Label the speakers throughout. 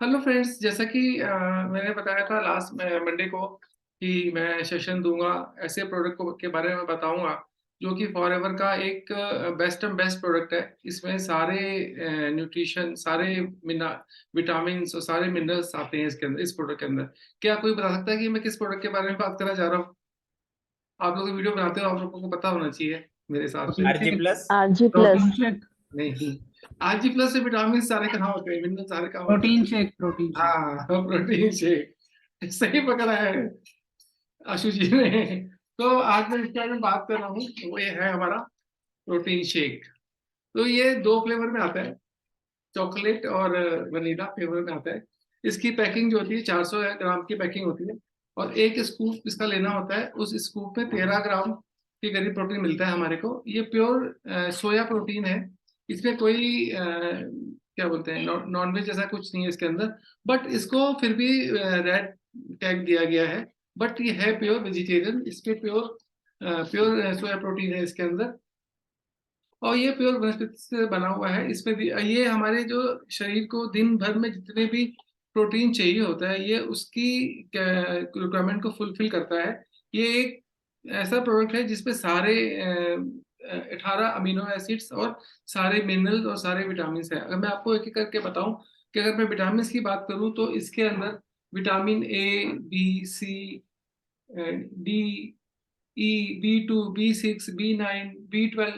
Speaker 1: Hello friends, जैसा कि मैंने बताया था लास्ट मंडे को कि मैं सेशन दूंगा। ऐसे प्रोडक्ट को के बारे में बताऊंगा जो कि फॉरएवर का एक बेस्ट एंड बेस्ट प्रोडक्ट है। इसमें सारे न्यूट्रिशन, सारे विटामिन और सारे मिनरल्स आते हैं इसके अंदर, इस प्रोडक्ट के अंदर। क्या कोई बता सकता है कि मैं किस प्रोडक्ट के बारे में बात करना चाह रहा हूँ? आप लोग वीडियो बनाते हो, आप लोगों को पता होना चाहिए मेरे हिसाब से।
Speaker 2: Protein
Speaker 3: RG
Speaker 2: shake.
Speaker 3: Plus.
Speaker 4: RG
Speaker 2: protein
Speaker 4: plus.
Speaker 2: Shake.
Speaker 1: नहीं, आरजी प्लस से विटामिन सारे कहाँ होते हैं, मिनरल सारे कहाँ होते हैं?
Speaker 2: Protein shake. Protein shake.
Speaker 1: हाँ, प्रोटीन शेक सही पकड़ा है आशु जी ने। तो आज मैं इसके बारे में बात कर रहा हूँ, वो ये है हमारा प्रोटीन शेक। तो ये दो फ्लेवर में आता है, चॉकलेट और वनीला फ्लेवर में आता है। इसकी पैकिंग जो होती है 400 ग्राम की पैकिंग होती है, और एक स्कूप इसका लेना होता है। उस स्कूप में 13 ग्राम के करीब प्रोटीन मिलता है हमारे को। ये प्योर सोया प्रोटीन है। इसमें कोई क्या बोलते हैं, नॉन वेज जैसा कुछ नहीं है इसके अंदर। बट इसको फिर भी रेड टैग दिया गया है। बट ये है प्योर वेजिटेरियन, इसके प्योर प्योर सोया प्रोटीन है इसके अंदर। और ये प्योर वनस्पति से बना हुआ है। इसमें ये हमारे जो शरीर को दिन भर में जितने भी प्रोटीन चाहिए होता है, ये उसकी रिक्वायरमेंट को फुलफिल करता है। ये एक ऐसा प्रोडक्ट है जिसपे सारे 18 अमीनो एसिड्स और सारे मिनरल्स और सारे विटामिन है। अगर मैं आपको एक एक करके बताऊं कि अगर मैं विटामिन की बात करूं तो इसके अंदर vitamin A, B, C, D, B2, B6, B9, B12,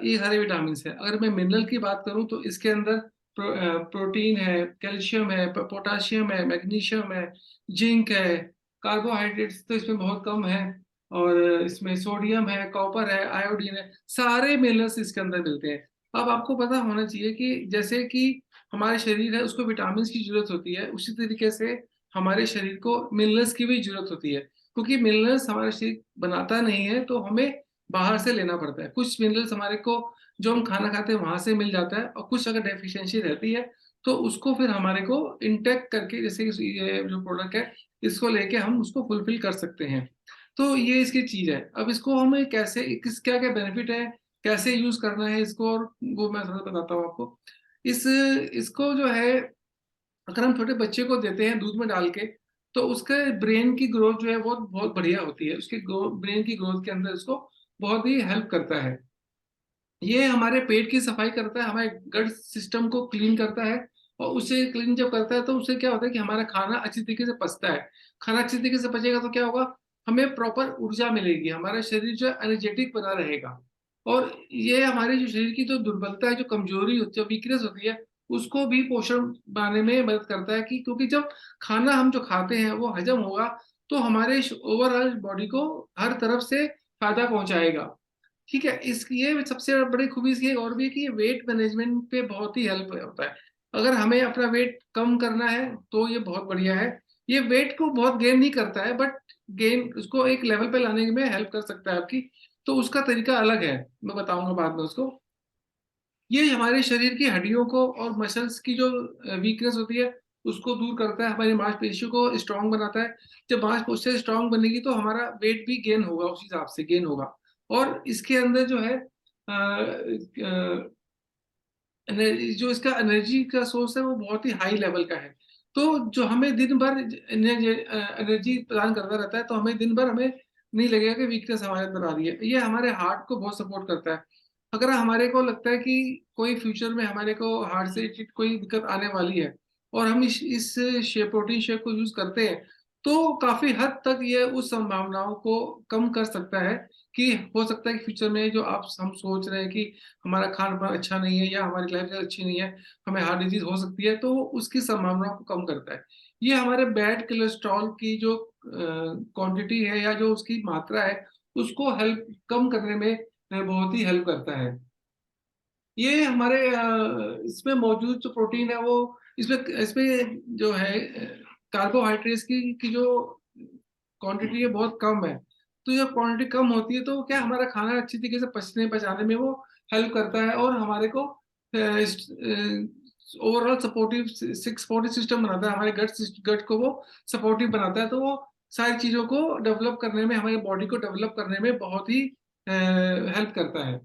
Speaker 1: ये सारे विटामिन है। अगर मैं मिनरल की बात करूं तो इसके अंदर प्रोटीन है, कैल्शियम है, पोटाशियम है, मैग्नीशियम है, जिंक है। कार्बोहाइड्रेट्स तो इसमें बहुत कम है। और इसमें सोडियम है, कॉपर है, आयोडीन है, सारे मिनरल्स इसके अंदर मिलते हैं। अब आपको पता होना चाहिए कि जैसे कि हमारे शरीर है उसको विटामिन की जरूरत होती है, उसी तरीके से हमारे शरीर को मिनरल्स की भी जरूरत होती है। क्योंकि मिनरल्स हमारा शरीर बनाता नहीं है, तो हमें बाहर से लेना पड़ता है। कुछ मिनरल्स हमारे को जो हम खाना खाते हैं वहां से मिल जाता है, और कुछ अगर डेफिशिएंसी रहती है तो उसको फिर हमारे को इंटेक्ट करके, जैसे कि ये जो प्रोडक्ट है इसको लेके हम उसको फुलफिल कर सकते हैं। तो ये इसकी चीज है। अब इसको हमें कैसे, किस क्या क्या बेनिफिट है, कैसे यूज करना है इसको, और वो मैं थोड़ा बताता हूँ आपको। इस इसको जो है, अगर हम छोटे बच्चे को देते हैं दूध में डाल के, तो उसके ब्रेन की ग्रोथ जो है वो बहुत बढ़िया होती है। उसके ब्रेन की ग्रोथ के अंदर इसको बहुत ही हेल्प करता है। ये हमारे पेट की सफाई करता है, हमारे गट सिस्टम को क्लीन करता है। और उसे क्लीन जब करता है तो उससे क्या होता है कि हमारा खाना अच्छी तरीके से पचता है। खाना अच्छी तरीके से पचेगा तो क्या होगा, हमें प्रॉपर ऊर्जा मिलेगी, हमारा शरीर जो है एनर्जेटिक बना रहेगा। और ये हमारी जो शरीर की जो दुर्बलता है, जो कमजोरी होती है, वीकनेस होती है, उसको भी पोषण बनाने में मदद करता है। कि क्योंकि जब खाना हम जो खाते हैं वो हजम होगा, तो हमारे ओवरऑल बॉडी को हर तरफ से फायदा पहुंचाएगा। ठीक है। इस ये सबसे बड़ी खूबी इसकी एक और भी है कि ये वेट मैनेजमेंट पे बहुत ही हेल्प होता है। अगर हमें अपना वेट कम करना है तो ये बहुत बढ़िया है। ये वेट को बहुत गेन नहीं करता है, बट गेन उसको एक लेवल पे लाने में हेल्प कर सकता है आपकी। तो उसका तरीका अलग है, मैं बताऊंगा बाद में उसको। ये हमारे शरीर की हड्डियों को और मसल्स की जो वीकनेस होती है उसको दूर करता है, हमारी मांसपेशियों को स्ट्रांग बनाता है। जब मांसपेशियां स्ट्रांग बनेगी तो हमारा वेट भी गेन होगा, उस हिसाब से गेन होगा। और इसके अंदर जो है जो इसका एनर्जी का सोर्स है वो बहुत ही हाई लेवल का है। तो जो हमें दिन भर एनर्जी प्रदान करता रहता है, तो हमें दिन भर हमें नहीं लगेगा कि वीकनेस हमारे अंदर आ रही है। ये हमारे हार्ट को बहुत सपोर्ट करता है। अगर हमारे को लगता है कि कोई फ्यूचर में हमारे को हार्ट से रिलेटेड कोई दिक्कत आने वाली है, और हम इस प्रोटीन शेक को यूज करते हैं, तो काफी हद तक ये उस संभावनाओं को कम कर सकता है। कि हो सकता है कि फ्यूचर में जो आप हम सोच रहे हैं कि हमारा खान पान अच्छा नहीं है या हमारी लाइफ अच्छी नहीं है, हमें हार्ट डिजीज हो सकती है, तो वो उसकी संभावना को कम करता है। ये हमारे बैड कोलेस्ट्रॉल की जो क्वांटिटी है या जो उसकी मात्रा है उसको हेल्प कम करने में बहुत ही हेल्प करता है। ये हमारे इसमें मौजूद जो प्रोटीन है वो, इसमें इसमें जो है कार्बोहाइड्रेट्स की जो क्वांटिटी है बहुत कम है। तो जब क्वांटिटी कम होती है तो क्या हमारा खाना अच्छी तरीके से पचने पचाने में वो हेल्प करता है, और हमारे को ओवरऑल सपोर्टिव सपोर्टिव सिस्टम बनाता है, हमारे गट को वो सपोर्टिव बनाता है। तो वो सारी चीजों को डेवलप करने में, हमारी बॉडी को डेवलप करने में बहुत ही हेल्प करता है।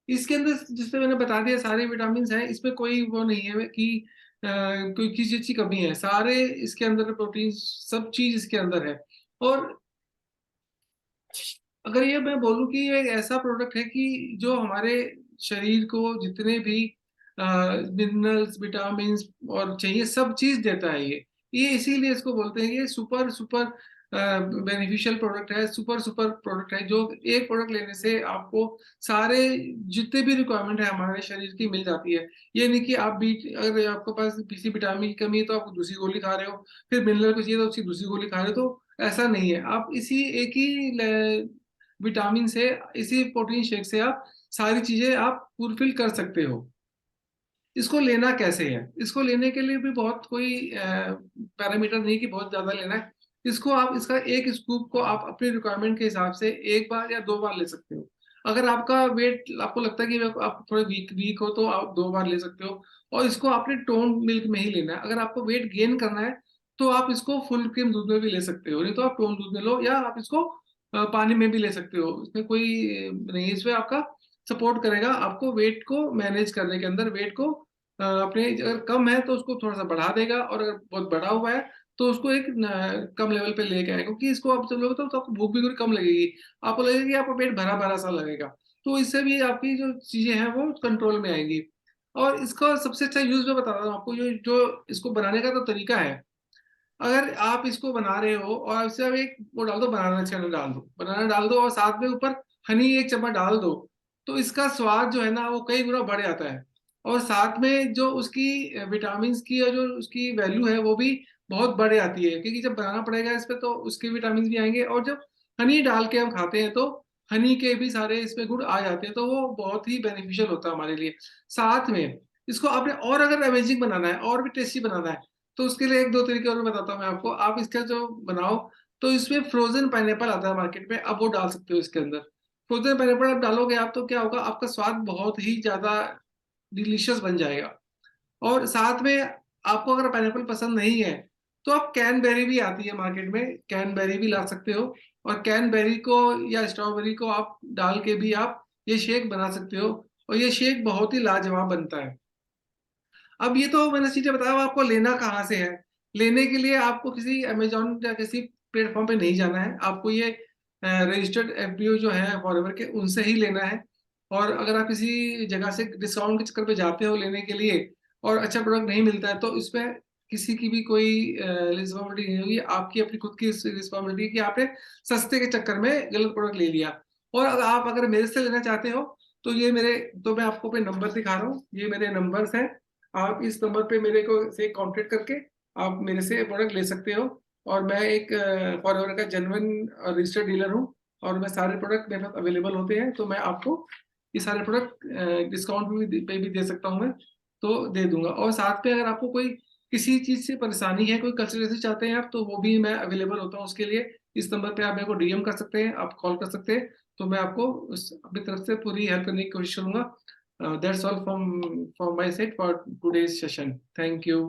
Speaker 1: इसके अंदर जिससे मैंने बता दिया सारे विटामिन हैं, इसमें कोई वो नहीं है कि कोई किसी चीज की कमी है, सारे इसके अंदर प्रोटीन, सब चीज इसके अंदर है। और अगर ये मैं बोलूँ कि ये एक ऐसा प्रोडक्ट है कि जो हमारे शरीर को जितने भी मिनरल्स, विटामिन्स और चाहिए सब चीज देता है ये इसीलिए इसको बोलते हैं कि ये सुपर सुपर बेनिफिशियल प्रोडक्ट है, सुपर सुपर प्रोडक्ट है, जो एक प्रोडक्ट लेने से आपको सारे जितने भी रिक्वायरमेंट है हमारे शरीर की मिल जाती है। ये नहीं कि आप भी अगर आपके पास किसी विटामिन की कमी है तो आप दूसरी गोली खा रहे हो, फिर मिनरल को चाहिए तो उसकी दूसरी गोली खा रहे हो, तो ऐसा नहीं है। आप इसी एक ही विटामिन से, इसी प्रोटीन शेक से आप सारी चीजें आप फुलफिल कर सकते हो। इसको लेना कैसे है? इसको लेने के लिए भी बहुत कोई पैरामीटर नहीं कि बहुत ज्यादा लेना है। इसको आप, इसका एक स्कूप को आप अपनी रिक्वायरमेंट के हिसाब से एक बार या दो बार ले सकते हो। अगर आपका वेट, आपको लगता है कि आप थोड़े वीक वीक हो तो आप दो बार ले सकते हो। और इसको आपने टोन मिल्क में ही लेना है। अगर आपको वेट गेन करना है तो आप इसको फुल क्रीम दूध में भी ले सकते हो, नहीं तो आप टोन दूध में लो, या आप इसको पानी में भी ले सकते हो। इसमें कोई नहीं, इसमें आपका सपोर्ट करेगा आपको वेट को मैनेज करने के अंदर। वेट को अपने अगर कम है तो उसको थोड़ा सा बढ़ा देगा, और अगर बहुत बढ़ा हुआ है तो उसको एक कम लेवल पे लेके आएगा। क्योंकि इसको आप जब लोगे तो आपको भूख भी थोड़ी कम लगेगी, आपको लगेगा कि आपका पेट भरा भरा सा लगेगा। तो इससे भी आपकी जो चीजें हैं वो कंट्रोल में आएंगी। और इसका सबसे अच्छा यूज मैं बता रहा हूँ आपको, जो जो इसको बनाने का तो तरीका है। अगर आप इसको बना रहे हो और इससे आप एक वो डाल दो, बनाना चना डाल दो, बनाना डाल दो, और साथ में ऊपर हनी एक चम्मच डाल दो, तो इसका स्वाद जो है ना वो कई गुना बढ़ जाता है। और साथ में जो उसकी विटामिन की और जो उसकी वैल्यू है वो भी बहुत बढ़ जाती है, क्योंकि जब बनाना पड़ेगा इस पे तो उसके विटामिन भी आएंगे। और जब हनी डाल के हम खाते हैं तो हनी के भी सारे इसमें गुण आ जाते हैं, तो वो बहुत ही बेनिफिशियल होता है हमारे लिए। साथ में इसको आपने और अगर अमेजिंग बनाना है और भी टेस्टी बनाना है तो उसके लिए एक दो तरीके और बताता हूँ मैं आपको। आप इसका जो बनाओ तो इसमें फ्रोजन पाइनएप्पल आता है मार्केट में, आप वो डाल सकते हो इसके अंदर। फ्रोजन पाइनएप्पल आप डालोगे आप, तो क्या होगा, आपका स्वाद बहुत ही ज्यादा डिलीशियस बन जाएगा। और साथ में आपको अगर पाइनएप्पल पसंद नहीं है तो आप कैनबेरी भी आती है मार्केट में, कैनबेरी भी ला सकते हो। और कैनबेरी को या स्ट्रॉबेरी को आप डाल के भी आप ये शेक बना सकते हो। और ये शेक बहुत ही लाजवाब बनता है। अब ये तो मैंने चीजें बताया, आपको लेना कहाँ से है। लेने के लिए आपको किसी अमेजोन या किसी प्लेटफॉर्म पे नहीं जाना है, आपको ये रजिस्टर्ड एफबीओ जो है फॉरएवर के, उनसे ही लेना है। और अगर आप किसी जगह से डिस्काउंट के चक्कर पे जाते हो लेने के लिए और अच्छा प्रोडक्ट नहीं मिलता है, तो इसमें किसी की भी कोई रिस्पॉन्सिबिलिटी नहीं होगी, आपकी अपनी खुद की रिस्पॉन्सिबिलिटी है कि आपने सस्ते के चक्कर में गलत प्रोडक्ट ले लिया। और अगर मेरे से लेना चाहते हो तो ये मेरे, तो मैं आपको अपने नंबर दिखा रहा हूँ, ये मेरे नंबर्स हैं। आप इस नंबर पे मेरे को से कांटेक्ट करके आप मेरे से प्रोडक्ट ले सकते हो। और मैं एक फॉरएवर का जेन्युइन रजिस्टर्ड डीलर हूँ, और मैं सारे प्रोडक्ट मेरे पास अवेलेबल होते हैं, तो मैं आपको ये सारे प्रोडक्ट डिस्काउंट पे भी दे सकता हूँ मैं, तो दे दूंगा। और साथ में अगर आपको कोई किसी चीज से परेशानी है, कोई कंसल्टेंसी चाहते हैं आप, तो वो भी मैं अवेलेबल होता हूँ उसके लिए। इस नंबर पे आप मेरे को डीएम कर सकते हैं, आप कॉल कर सकते हैं, तो मैं आपको अपनी तरफ से पूरी हेल्प करने की कोशिश करूंगा। That's all from my side for today's session. Thank you.